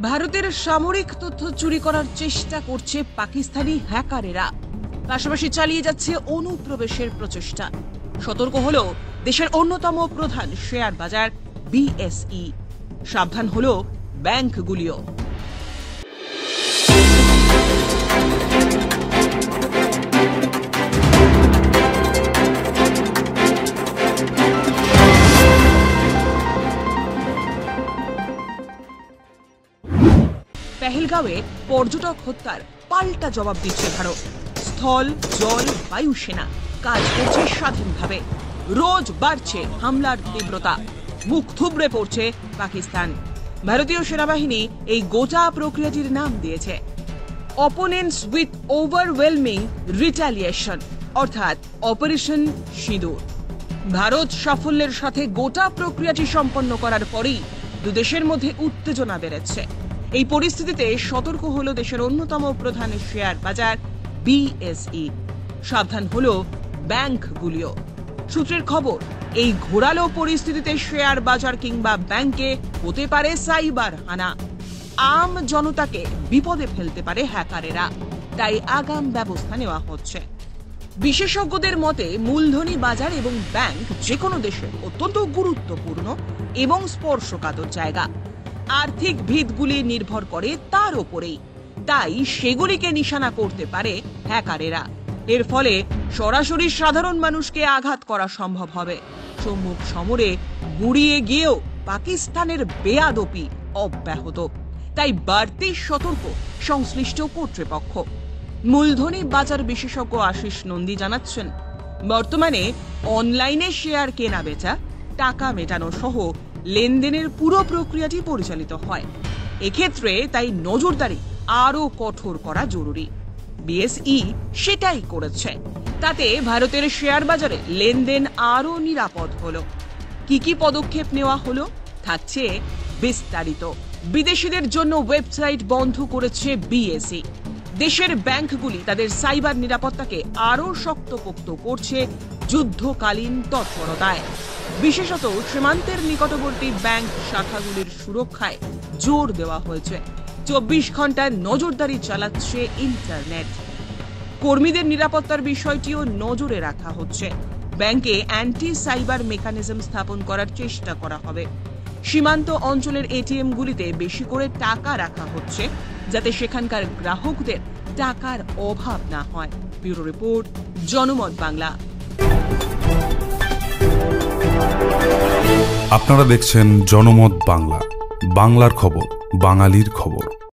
ভারতের সামরিক তথ্য চুরি করার চেষ্টা করছে পাকিস্তানি হ্যাকারেরা। পাশাপাশি চালিয়ে যাচ্ছে অনুপ্রবেশের প্রচেষ্টা। সতর্ক হলো দেশের অন্যতম প্রধান শেয়ার বাজার বিএসই। সাবধান হলো ব্যাংকগুলিও। পেহেলগাঁওয়ে পর্যটক হত্যার পাল্টা জবাব দিচ্ছে ভারত। স্থল, জল, বায়ুসেনা কাজ করছে স্বাধীনভাবে। রোজ বাড়ছে হামলার তীব্রতা। মুখ থুবড়ে পড়ছে পাকিস্তান। ভারতীয় সেনাবাহিনী এই গোটা প্রক্রিয়াটির নাম দিয়েছে অপোনেন্টস উইথ ওভারওয়েলমিং রিটালিয়েশন, অর্থাৎ অপারেশন সিঁদুর। ভারত সাফল্যের সাথে গোটা প্রক্রিয়াটি সম্পন্ন করার পরেই দুদেশের মধ্যে উত্তেজনা বেড়েছে। এই পরিস্থিতিতে সতর্ক হলো দেশের অন্যতম প্রধান শেয়ার বাজার বিএসই। সাবধান হলো ব্যাংকগুলিও। সূত্রের খবর, এই ঘোরালো পরিস্থিতিতে শেয়ার বাজার কিংবা ব্যাংকে হতে পারে সাইবার হানা। আম জনতাকে বিপদে ফেলতে পারে হ্যাকারেরা। তাই আগাম ব্যবস্থা নেওয়া হচ্ছে। বিশেষজ্ঞদের মতে মূলধনী বাজার এবং ব্যাংক যে কোনো দেশের অত্যন্ত গুরুত্বপূর্ণ এবং স্পর্শকাতর জায়গা। আর্থিক ভিতগুলি নির্ভর করে তার উপরেই। তাই সেগুলিকে নিশানা করতে পারে হ্যাকারেরা। এর ফলে সরাসরি সাধারণ মানুষকে আঘাত করা সম্ভব হবে। সম্মুখ সমরে গুড়িয়ে গিয়েও পাকিস্তানের বেয়াদপি অব্যাহত। তাই বাড়তি সতর্ক সংশ্লিষ্ট কর্তৃপক্ষ। মূলধনী বাজার বিশেষজ্ঞ আশিস নন্দী জানাচ্ছেন, বর্তমানে অনলাইনে শেয়ার কেনা বেচা, টাকা মেটানো সহ লেনদেনের পুরো প্রক্রিয়াটি পরিচালিত হয়। এক্ষেত্রে তাই নজরদারি আরও কঠোর করা জরুরি। বিএসই সেটাই করেছে। তাতে ভারতের শেয়ার বাজারে লেনদেন আরও নিরাপদ হলো। কি পদক্ষেপ নেওয়া হলো থাকছে বিস্তারিত। বিদেশিদের জন্য ওয়েবসাইট বন্ধ করেছে বিএসই। দেশের ব্যাংকগুলি তাদের সাইবার নিরাপত্তাকে আরও শক্তপোক্ত করছে যুদ্ধকালীন তৎপরতায়। বিশেষত সীমান্তের নিকটবর্তী ব্যাংক শাখাগুলির সুরক্ষায় জোর দেওয়া হয়েছে। 24 ঘন্টায় নজরদারি চালাচ্ছে ইন্টারনেট। কর্মীদের নিরাপত্তার বিষয়টিও নজরে রাখা হচ্ছে। ব্যাংকে অ্যান্টি সাইবার মেকানিজম স্থাপন করার চেষ্টা করা হবে। সীমান্ত অঞ্চলের এটিএমগুলিতে বেশি করে টাকা রাখা হচ্ছে, যাতে সেখানকার গ্রাহকদের টাকার অভাব না হয়। ব্যুরো রিপোর্ট, জনমত বাংলা। আপনারা দেখছেন জনমত বাংলা, বাংলার খবর, বাঙালির খবর।